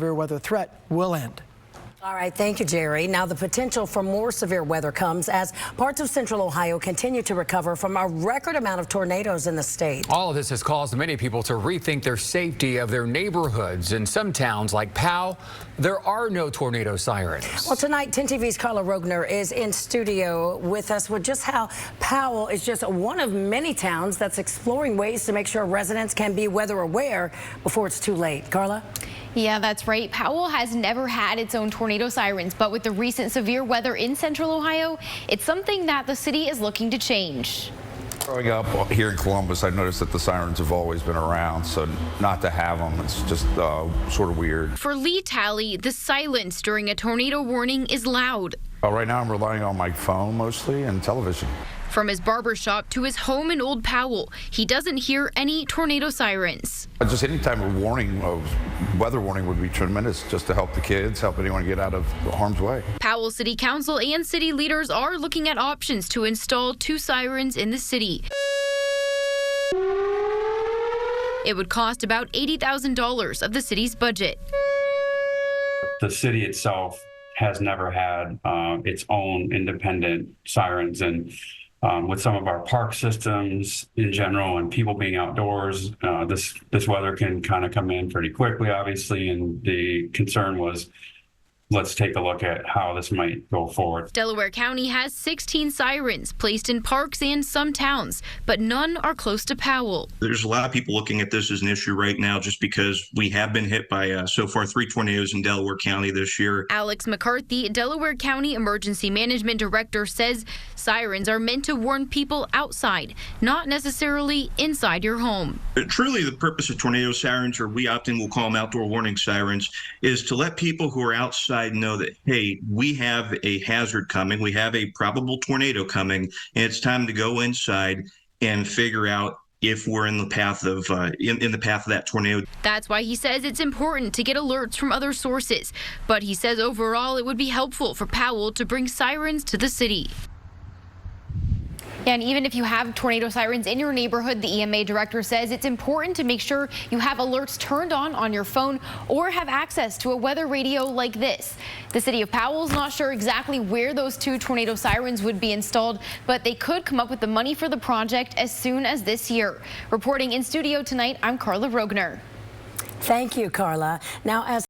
severe weather threat will end. All right, thank you, Jerry. Now, the potential for more severe weather comes as parts of central Ohio continue to recover from a record amount of tornadoes in the state. All of this has caused many people to rethink their safety of their neighborhoods. In some towns like Powell, there are no tornado sirens. Well, tonight, 10 TV's Carla Rogner is in studio with us with just how Powell is just one of many towns that's exploring ways to make sure residents can be weather aware before it's too late. Carla? Yeah, that's right. Powell has never had its own tornado sirens, but with the recent severe weather in central Ohio, it's something that the city is looking to change. Growing up here in Columbus, I noticed that the sirens have always been around, so not to have them, it's just sort of weird. For Lee Talley, the silence during a tornado warning is loud. Right now I'm relying on my phone mostly and television. From his barbershop to his home in Old Powell, he doesn't hear any tornado sirens. Just any type of warning, weather warning would be tremendous just to help the kids, help anyone get out of harm's way. Powell City Council and city leaders are looking at options to install 2 sirens in the city. It would cost about $80,000 of the city's budget. The city itself has never had its own independent sirens, and with some of our park systems in general and people being outdoors, this weather can kind of come in pretty quickly, obviously, and the concern was, let's take a look at how this might go forward. Delaware County has 16 sirens placed in parks and some towns, but none are close to Powell. There's a lot of people looking at this as an issue right now just because we have been hit by so far 3 tornadoes in Delaware County this year. Alex McCarthy, Delaware County Emergency Management Director, says sirens are meant to warn people outside, not necessarily inside your home. Truly, the purpose of tornado sirens, or we often will call them outdoor warning sirens, is to let people who are outside know that, hey, we have a hazard coming, we have a probable tornado coming, and it's time to go inside and figure out if we're in the path of in the path of that tornado. That's why he says it's important to get alerts from other sources, but he says overall it would be helpful for Powell to bring sirens to the city. And even if you have tornado sirens in your neighborhood, the EMA director says it's important to make sure you have alerts turned on your phone or have access to a weather radio like this. The city of Powell is not sure exactly where those 2 tornado sirens would be installed, but they could come up with the money for the project as soon as this year. Reporting in studio tonight, I'm Carla Rogner. Thank you, Carla. Now, as